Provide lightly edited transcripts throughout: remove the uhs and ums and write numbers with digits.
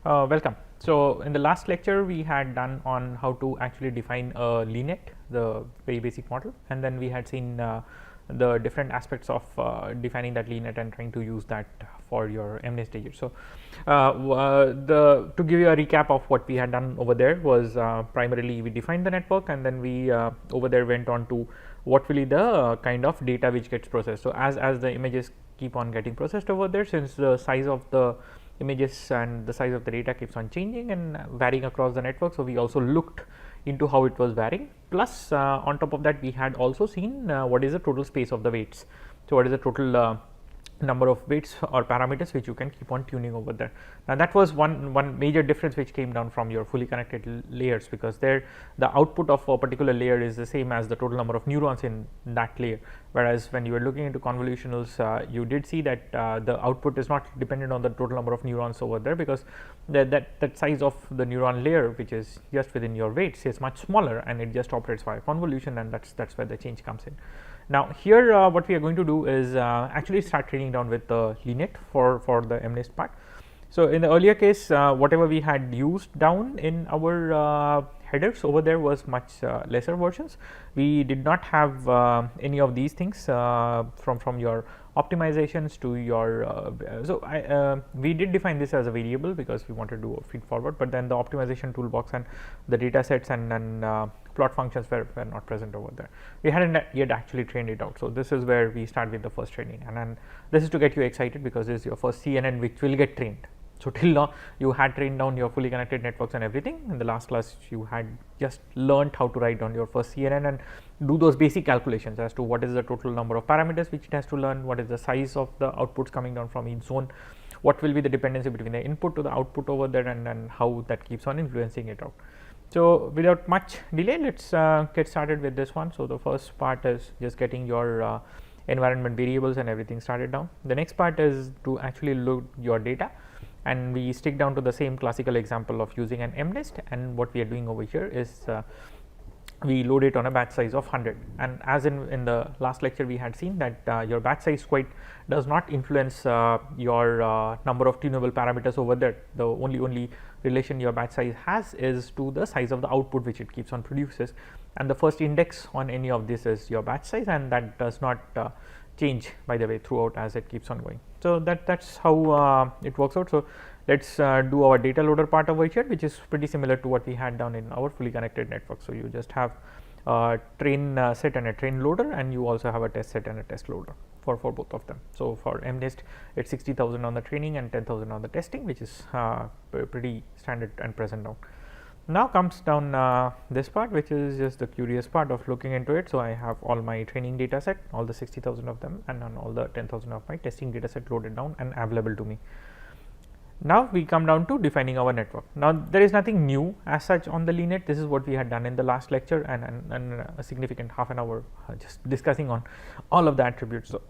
Welcome. So, in the last lecture we had done on how to actually define a LeNet, the very basic model, and then we had seen the different aspects of defining that LeNet and trying to use that for your MNIST digits. So, to give you a recap of what we had done over there was primarily we defined the network, and then we over there went on to what will be the kind of data which gets processed. So, as the images keep on getting processed over there, since the size of the images and the size of the data keeps on changing and varying across the network. So, we also looked into how it was varying, plus on top of that we had also seen what is the total space of the weights. So, what is the total number of weights or parameters which you can keep on tuning over there. Now, that was one major difference which came down from your fully connected layers, because there the output of a particular layer is the same as the total number of neurons in that layer, whereas when you were looking into convolutionals you did see that the output is not dependent on the total number of neurons over there, because that size of the neuron layer which is just within your weights is much smaller and it just operates via convolution, and that's where the change comes in. Now, here what we are going to do is actually start training down with the LeNet for the MNIST part. So, in the earlier case whatever we had used down in our headers over there was much lesser versions. We did not have any of these things from your optimizations to your we did define this as a variable because we wanted to do a feed forward, but then the optimization toolbox and the data sets and plot functions were not present over there. We hadn't yet actually trained it out. So, this is where we start with the first training, and then this is to get you excited because this is your first CNN which will get trained. So, till now you had trained down your fully connected networks and everything. In the last class you had just learned how to write down your first CNN and do those basic calculations as to what is the total number of parameters which it has to learn, what is the size of the outputs coming down from each zone, what will be the dependency between the input to the output over there, and how that keeps on influencing it out. So, without much delay, let's get started with this one. So, the first part is just getting your environment variables and everything started down. The next part is to actually load your data, and we stick down to the same classical example of using an MNIST, and what we are doing over here is we load it on a batch size of 100, and as in the last lecture we had seen that your batch size quite does not influence your number of tunable parameters over there. The only relation your batch size has is to the size of the output which it keeps on produces, and the first index on any of this is your batch size, and that does not change by the way throughout as it keeps on going. So, that's how it works out. So, let's do our data loader part over here, which is pretty similar to what we had done in our fully connected network. So, you just have a train set and a train loader, and you also have a test set and a test loader for both of them. So, for MNIST it's 60,000 on the training and 10,000 on the testing, which is pretty standard and present now. Now comes down this part, which is just the curious part of looking into it. So, I have all my training data set, all the 60,000 of them, and on all the 10,000 of my testing data set loaded down and available to me. Now, we come down to defining our network. Now, there is nothing new as such on the LeNet. This is what we had done in the last lecture, and a significant half an hour just discussing on all of the attributes. So,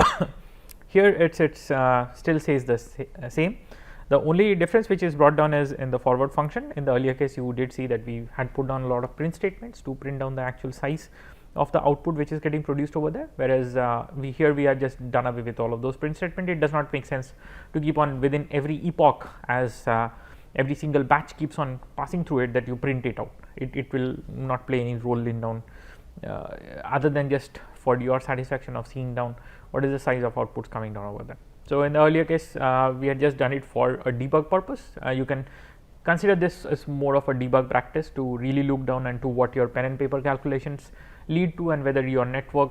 here it's still says the same. The only difference which is brought down is in the forward function. In the earlier case you did see that we had put down a lot of print statements to print down the actual size of the output which is getting produced over there, whereas here we are just done away with all of those print statement. It does not make sense to keep on within every epoch, as every single batch keeps on passing through it, that you print it out. It will not play any role in down other than just for your satisfaction of seeing down what is the size of outputs coming down over there. So, in the earlier case we had just done it for a debug purpose. You can consider this as more of a debug practice to really look down into what your pen and paper calculations lead to, and whether your network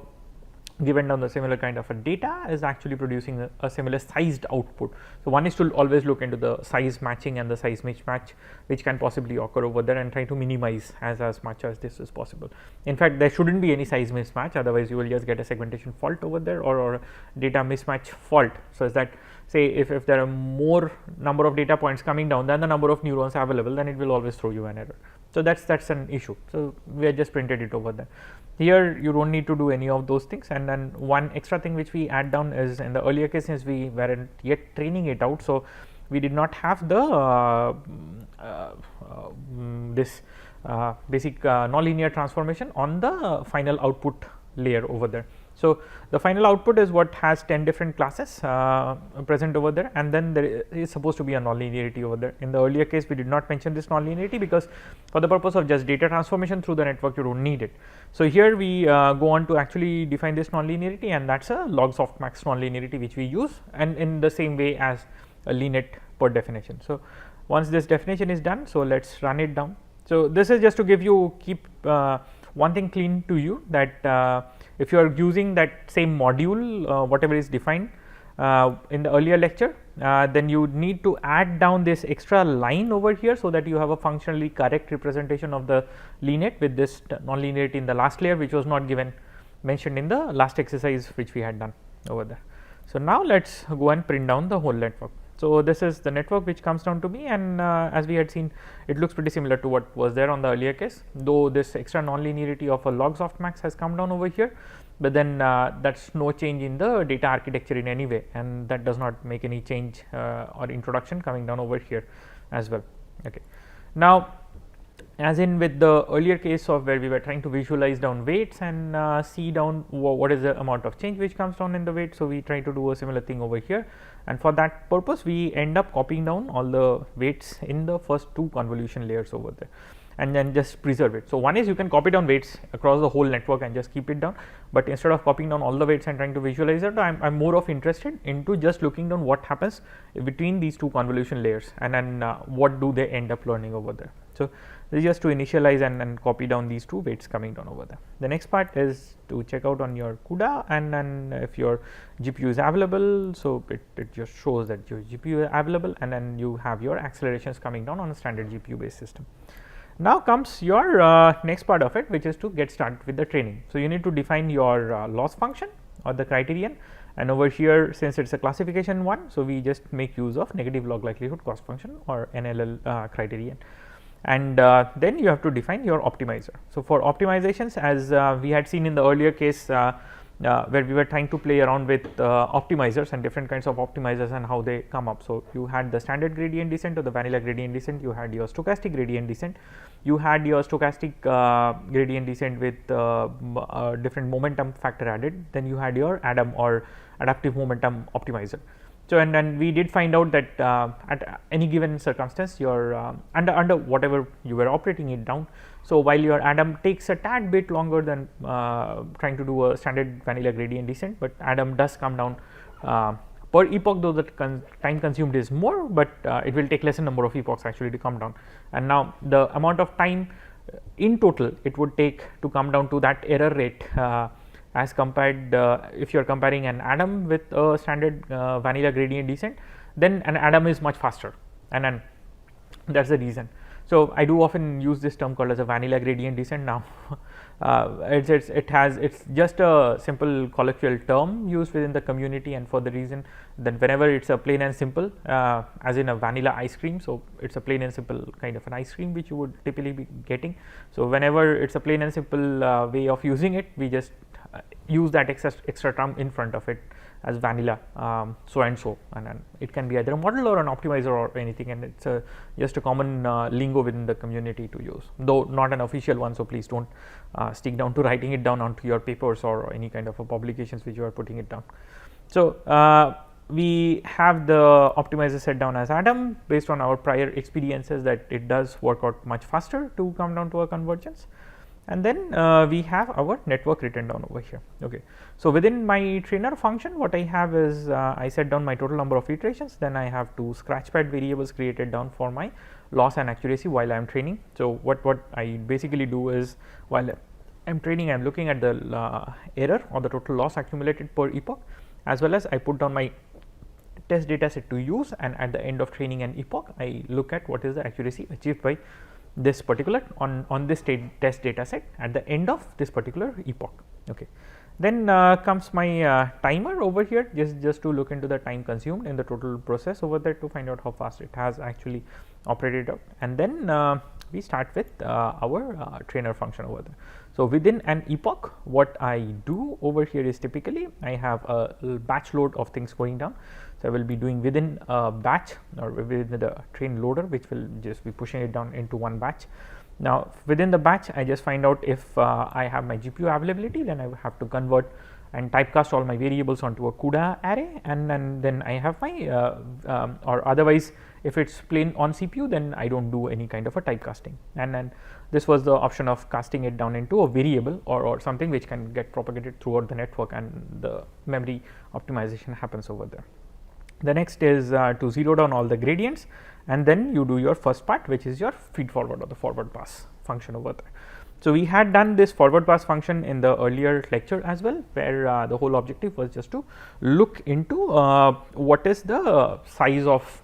given down the similar kind of a data is actually producing a similar sized output. So, one is to always look into the size matching and the size mismatch which can possibly occur over there, and try to minimize as much as this is possible. In fact, there shouldn't be any size mismatch, otherwise you will just get a segmentation fault over there, or data mismatch fault. So, as that say if there are more number of data points coming down than the number of neurons available, then it will always throw you an error. So, that's an issue. So, we have just printed it over there. Here you don't need to do any of those things, and then one extra thing which we add down is in the earlier case, since we weren't yet training it out. So, we did not have the this basic nonlinear transformation on the final output layer over there. So, the final output is what has 10 different classes present over there, and then there is supposed to be a nonlinearity over there. In the earlier case, we did not mention this nonlinearity because for the purpose of just data transformation through the network, you do not need it. So, here we go on to actually define this nonlinearity, and that is a log softmax nonlinearity which we use, and in the same way as a LeNet per definition. So, once this definition is done, so let us run it down. So, this is just to give you keep one thing clean to you, that if you are using that same module whatever is defined in the earlier lecture, then you need to add down this extra line over here, so that you have a functionally correct representation of the LeNet with this nonlinearity in the last layer, which was not mentioned in the last exercise which we had done over there. So, now let us go and print down the whole network. So, this is the network which comes down to me, and as we had seen, it looks pretty similar to what was there on the earlier case, though this extra nonlinearity of a log softmax has come down over here, but then that is no change in the data architecture in any way, and that does not make any change or introduction coming down over here as well. Okay. Now, as in with the earlier case of where we were trying to visualize down weights and see down what is the amount of change which comes down in the weight. So, we try to do a similar thing over here, and for that purpose we end up copying down all the weights in the first two convolution layers over there, and then just preserve it. So, one is you can copy down weights across the whole network and just keep it down, but instead of copying down all the weights and trying to visualize it, I am more of interested into just looking down what happens between these two convolution layers, and then what do they end up learning over there. So, this is just to initialize and copy down these two weights coming down over there. The next part is to check out on your CUDA, and then if your GPU is available. So, it just shows that your GPU is available, and then you have your accelerations coming down on a standard GPU based system. Now comes your next part of it, which is to get started with the training. So, you need to define your loss function or the criterion, and over here, since it is a classification one, so we just make use of negative log likelihood cost function or NLL criterion. And then you have to define your optimizer. So, for optimizations, as we had seen in the earlier case where we were trying to play around with optimizers and different kinds of optimizers and how they come up. So, you had the standard gradient descent or the vanilla gradient descent, you had your stochastic gradient descent, you had your stochastic gradient descent with different momentum factor added, then you had your ADAM or adaptive momentum optimizer. So, and then we did find out that at any given circumstance, your under whatever you were operating it down. So, while your ADAM takes a tad bit longer than trying to do a standard vanilla gradient descent, but ADAM does come down per epoch, though the time consumed is more, but it will take lesser number of epochs actually to come down. And now, the amount of time in total it would take to come down to that error rate as compared if you are comparing an ADAM with a standard vanilla gradient descent, then an ADAM is much faster, and then that is the reason. So, I do often use this term called as a vanilla gradient descent now. It's just a simple colloquial term used within the community, and for the reason that whenever it is a plain and simple as in a vanilla ice cream. So, it is a plain and simple kind of an ice cream which you would typically be getting. So, whenever it is a plain and simple way of using it, we just use that extra term in front of it as vanilla so and so, and it can be either a model or an optimizer or anything, and it is just a common lingo within the community to use, though not an official one. So, please do not stick down to writing it down onto your papers or any kind of a publications which you are putting it down. So, we have the optimizer set down as ADAM based on our prior experiences that it does work out much faster to come down to a convergence. And then we have our network written down over here. Okay. So, within my trainer function, what I have is I set down my total number of iterations, then I have two scratchpad variables created down for my loss and accuracy while I am training. So, what I basically do is while I am training, I am looking at the error or the total loss accumulated per epoch, as well as I put down my test data set to use, and at the end of training an epoch, I look at what is the accuracy achieved by this particular on this test data set at the end of this particular epoch. Okay. Then comes my timer over here, just to look into the time consumed in the total process over there to find out how fast it has actually operated out, and then we start with our trainer function over there. So, within an epoch, what I do over here is typically I have a batch load of things going down. So, I will be doing within a batch or within the train loader, which will just be pushing it down into one batch. Now, within the batch, I just find out if I have my GPU availability, then I will have to convert and typecast all my variables onto a CUDA array, and then I have my or otherwise if it's plain on CPU, then I don't do any kind of a typecasting. And then this was the option of casting it down into a variable or something which can get propagated throughout the network, and the memory optimization happens over there. The next is to zero down all the gradients, and then you do your first part, which is your feed forward or the forward pass function over there. So, we had done this forward pass function in the earlier lecture as well, where the whole objective was just to look into what is the size of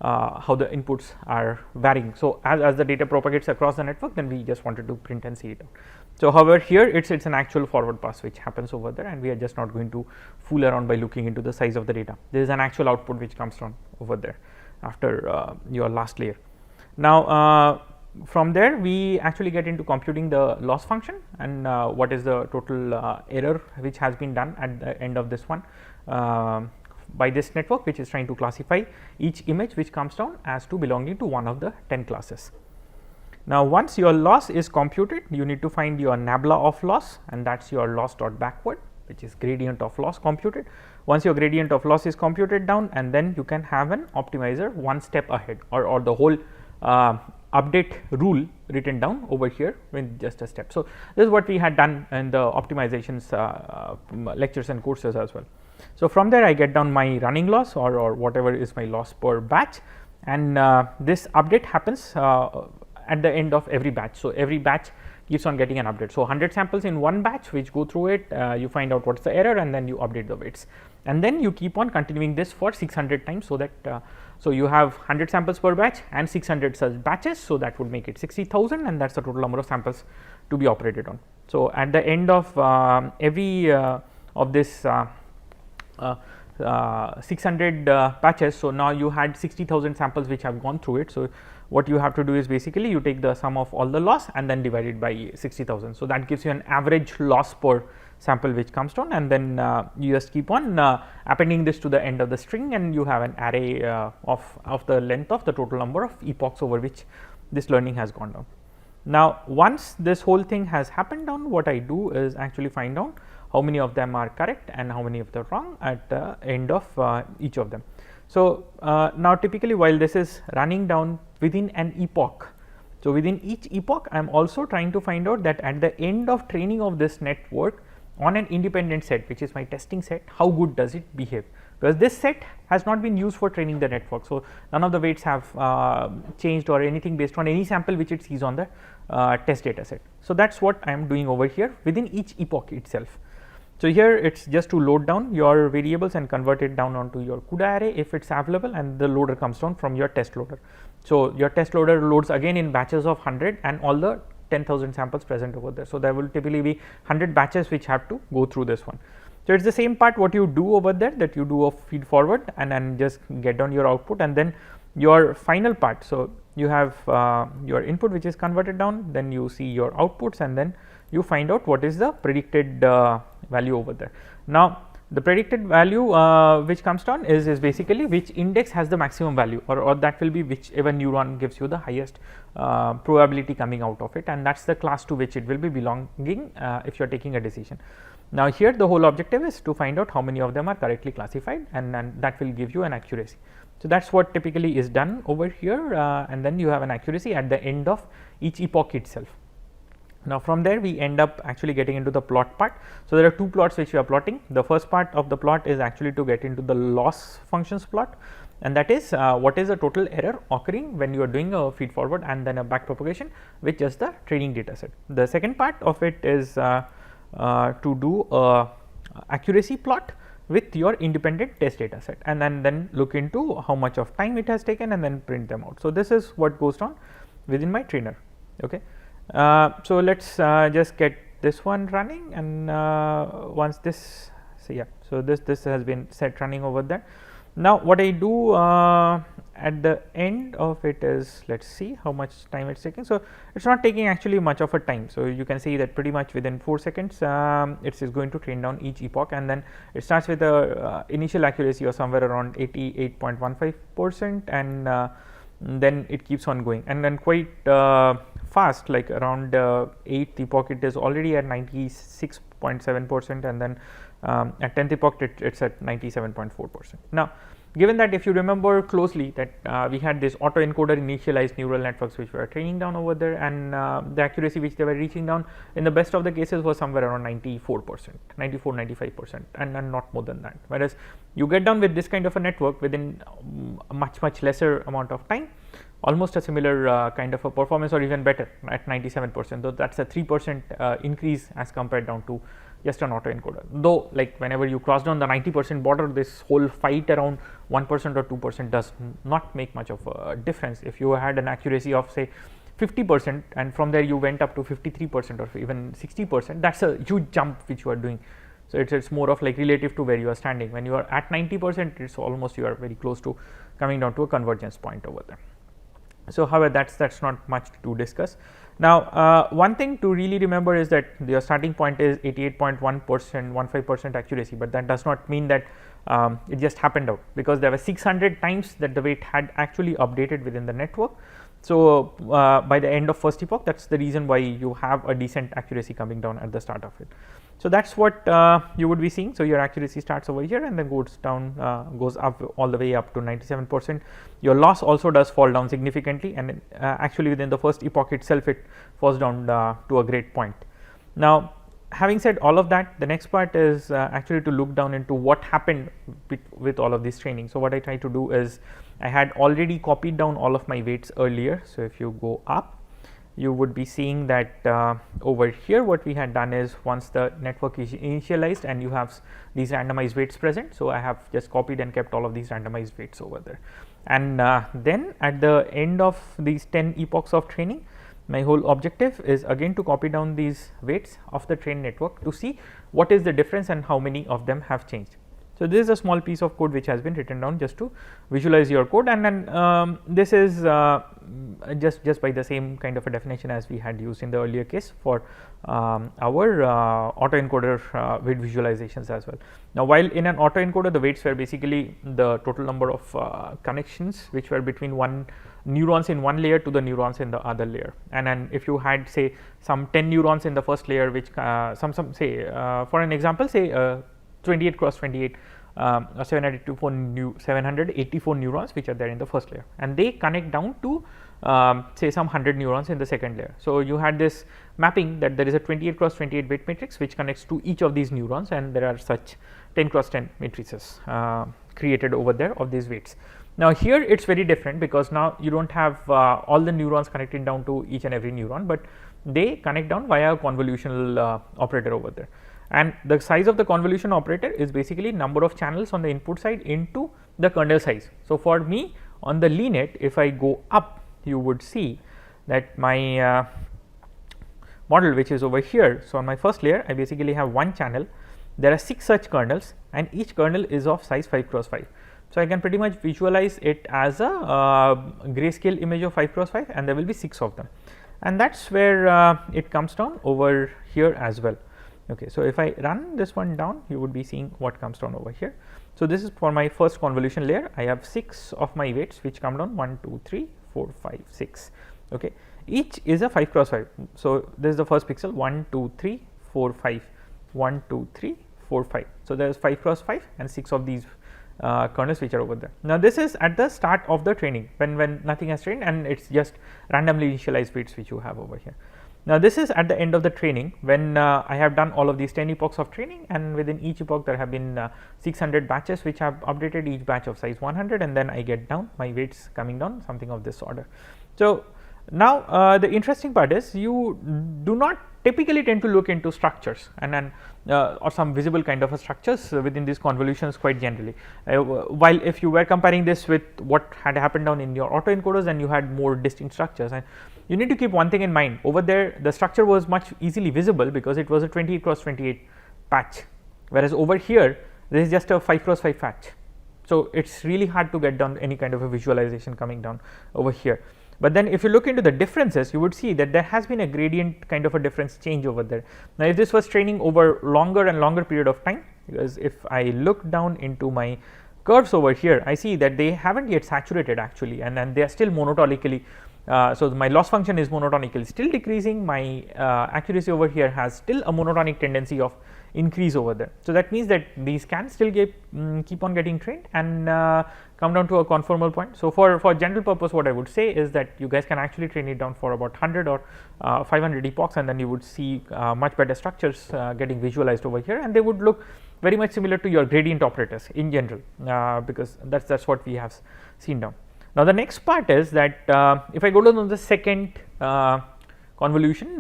how the inputs are varying. So, as the data propagates across the network, then we just wanted to print and see it out. So, however, here it's an actual forward pass which happens over there, and we are just not going to fool around by looking into the size of the data. There is an actual output which comes from over there after your last layer. Now, from there we actually get into computing the loss function, and what is the total error which has been done at the end of this one by this network, which is trying to classify each image which comes down as to belonging to one of the 10 classes. Now, once your loss is computed, you need to find your nabla of loss, and that is your loss dot backward, which is gradient of loss computed. Once your gradient of loss is computed down, and then you can have an optimizer one step ahead, or the whole update rule written down over here with just a step. So, this is what we had done in the optimizations lectures and courses as well. So, from there I get down my running loss or whatever is my loss per batch, and this update happens at the end of every batch. So, every batch keeps on getting an update. So, 100 samples in one batch which go through it, you find out what is the error, and then you update the weights, and then you keep on continuing this for 600 times. So, that so you have 100 samples per batch and 600 such batches. So, that would make it 60,000, and that is the total number of samples to be operated on. So, at the end of every of this 600 batches, so now you had 60,000 samples which have gone through it. So, what you have to do is basically you take the sum of all the loss and then divide it by 60,000. So, that gives you an average loss per sample which comes down, and then you just keep on appending this to the end of the string, and you have an array of the length of the total number of epochs over which this learning has gone down. Now, once this whole thing has happened down, what I do is actually find out how many of them are correct and how many of them are wrong at the end of each of them. So, now typically while this is running down within an epoch, so within each epoch I am also trying to find out that at the end of training of this network on an independent set, which is my testing set, how good does it behave, because this set has not been used for training the network. So, none of the weights have changed or anything based on any sample which it sees on the test data set. So, that is what I am doing over here within each epoch itself. So, here it is just to load down your variables and convert it down onto your CUDA array if it is available, and the loader comes down from your test loader. So, your test loader loads again in batches of 100 and all the 10,000 samples present over there. So, there will typically be 100 batches which have to go through this one. So, it is the same part what you do over there, that you do a feed forward and then just get down your output, and then your final part. So, you have your input which is converted down, then you see your outputs, and then you find out what is the predicted value over there. Now, the predicted value which comes down is basically which index has the maximum value, or that will be whichever neuron gives you the highest probability coming out of it, and that is the class to which it will be belonging if you are taking a decision. Now, here the whole objective is to find out how many of them are correctly classified, and that will give you an accuracy. So, that is what typically is done over here, and then you have an accuracy at the end of each epoch itself. Now, from there we end up actually getting into the plot part. So, there are two plots which we are plotting. The first part of the plot is actually to get into the loss functions plot, and that is what is the total error occurring when you are doing a feed forward and then a back propagation with just the training data set. The second part of it is to do a accuracy plot with your independent test data set, and then look into how much of time it has taken and then print them out. So, this is what goes on within my trainer. Okay. So, let us just get this one running, and once this, so yeah, so this has been set running over there. Now, what I do at the end of it is, let us see how much time it is taking. So, it is not taking actually much of a time. So, you can see that pretty much within 4 seconds it is going to train down each epoch, and then it starts with a initial accuracy of somewhere around 88.15%, and then it keeps on going, and then quite fast, like around 8th epoch it is already at 96.7%, and then At 10th epoch it's at 97.4%. Now given that, if you remember closely, that we had this autoencoder initialized neural networks which were training down over there, and the accuracy which they were reaching down in the best of the cases was somewhere around 94%, 94-95%, and not more than that. Whereas you get down with this kind of a network within a much lesser amount of time, almost a similar kind of a performance, or even better at 97%, though that's a 3% increase as compared down to just an autoencoder. Though, like, whenever you cross down the 90% border, this whole fight around 1% or 2% does not make much of a difference. If you had an accuracy of say 50% and from there you went up to 53% or even 60%, that's a huge jump which you are doing. So it's more of like relative to where you are standing. When you are at 90%, it's almost you are very close to coming down to a convergence point over there. So however, that's not much to discuss. Now one thing to really remember is that your starting point is 88.1%, 15% accuracy, but that does not mean that it just happened out, because there were 600 times that the weight had actually updated within the network. So by the end of first epoch, that's the reason why you have a decent accuracy coming down at the start of it. So that's what you would be seeing. So your accuracy starts over here and then goes down, goes up all the way up to 97%. Your loss also does fall down significantly, and actually within the first epoch itself, it falls down to a great point. Now, having said all of that, the next part is actually to look down into what happened with all of this training. So what I try to do is, I had already copied down all of my weights earlier. So if you go up, you would be seeing that over here what we had done is, once the network is initialized and you have these randomized weights present, so I have just copied and kept all of these randomized weights over there. And then at the end of these 10 epochs of training, my whole objective is again to copy down these weights of the trained network to see what is the difference and how many of them have changed. So this is a small piece of code which has been written down just to visualize your code, and then this is just by the same kind of a definition as we had used in the earlier case for our autoencoder weight visualizations as well. Now, while in an autoencoder, the weights were basically the total number of connections which were between neurons in one layer to the neurons in the other layer, and then if you had say some 10 neurons in the first layer, which some say for an example, say 28 cross 28 784 neurons which are there in the first layer, and they connect down to say some 100 neurons in the second layer. So you had this mapping that there is a 28 cross 28 weight matrix which connects to each of these neurons, and there are such 10 cross 10 matrices created over there of these weights. Now here it's very different, because now you don't have all the neurons connected down to each and every neuron, but they connect down via a convolutional operator over there. And the size of the convolution operator is basically number of channels on the input side into the kernel size. So for me on the LeNet, if I go up, you would see that my model which is over here. So on my first layer, I basically have one channel. There are 6 such kernels, and each kernel is of size 5 cross 5. So I can pretty much visualize it as a grayscale image of 5 cross 5, and there will be 6 of them, and that's where it comes down over here as well. Okay, so if I run this one down, you would be seeing what comes down over here. So this is for my first convolution layer. I have 6 of my weights which come down 1, 2, 3, 4, 5, 6. Okay, each is a 5 cross 5. So this is the first pixel, 1, 2, 3, 4, 5, 1, 2, 3, 4, 5. So there is 5 cross 5 and 6 of these kernels which are over there. Now this is at the start of the training, when nothing has trained, and it's just randomly initialized weights which you have over here. Now this is at the end of the training, when I have done all of these 10 epochs of training, and within each epoch there have been 600 batches which have updated, each batch of size 100, and then I get down my weights coming down something of this order. So now the interesting part is, you do not typically tend to look into structures and then or some visible kind of a structures within these convolutions quite generally. While if you were comparing this with what had happened down in your autoencoders, then you had more distinct structures, and you need to keep one thing in mind. Over there the structure was much easily visible because it was a 28 cross 28 patch, whereas over here this is just a 5 cross 5 patch. So it's really hard to get down any kind of a visualization coming down over here. But then if you look into the differences, you would see that there has been a gradient kind of a difference change over there. Now if this was training over longer and longer period of time, because if I look down into my curves over here, I see that they haven't yet saturated actually, and then they are still monotonically, so my loss function is monotonically still decreasing. My accuracy over here has still a monotonic tendency of increase over there. So that means that these can still keep on getting trained and come down to a conformal point. So for general purpose, what I would say is that you guys can actually train it down for about 100 or 500 epochs, and then you would see much better structures getting visualized over here, and they would look very much similar to your gradient operators in general, because that's what we have seen down. Now the next part is that if I go to the second convolution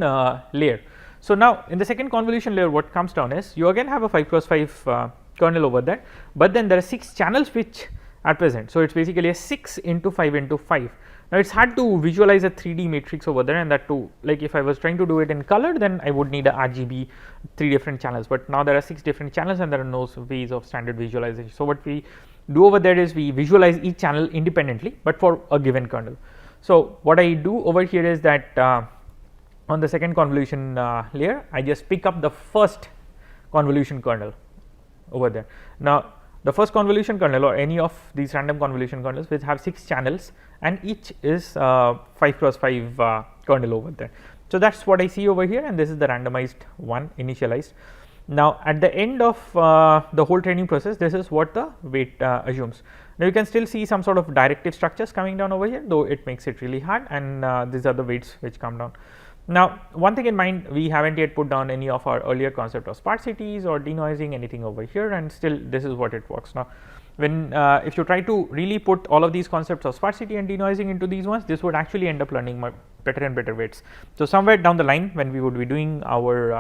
layer. So now in the second convolution layer, what comes down is you again have a 5x5 kernel over there, but then there are 6 channels which are present. So it's basically a 6 into 5 into 5. Now it's hard to visualize a 3D matrix over there, and that too, like if I was trying to do it in color, then I would need a RGB 3 different channels, but now there are 6 different channels and there are no ways of standard visualization. So what we do over there is we visualize each channel independently, but for a given kernel. So what I do over here is that on the second convolution layer, I just pick up the first convolution kernel over there. Now the first convolution kernel or any of these random convolution kernels which have 6 channels, and each is 5x5 kernel over there. So that's what I see over here, and this is the randomized one initialized. Now at the end of the whole training process, this is what the weight assumes. Now you can still see some sort of directive structures coming down over here, though it makes it really hard, and these are the weights which come down. Now one thing in mind, we haven't yet put down any of our earlier concept of sparsities or denoising, anything over here, and still this is what it works. Now when if you try to really put all of these concepts of sparsity and denoising into these ones, this would actually end up learning better and better weights. So somewhere down the line, when we would be doing our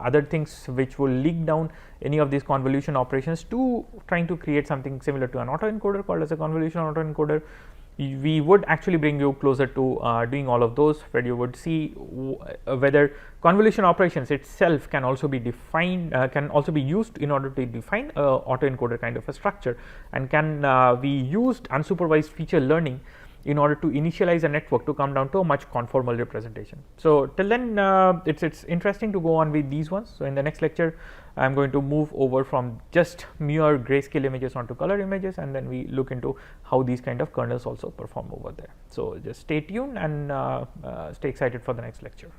other things which will leak down any of these convolution operations to trying to create something similar to an autoencoder called as a convolution autoencoder, we would actually bring you closer to doing all of those, where you would see whether convolution operations itself can also be defined, can also be used in order to define a autoencoder kind of a structure, and can be used unsupervised feature learning in order to initialize a network to come down to a much conformal representation. So till then, it's interesting to go on with these ones. So in the next lecture, I am going to move over from just mere grayscale images onto color images, and then we look into how these kind of kernels also perform over there. So just stay tuned and stay excited for the next lecture.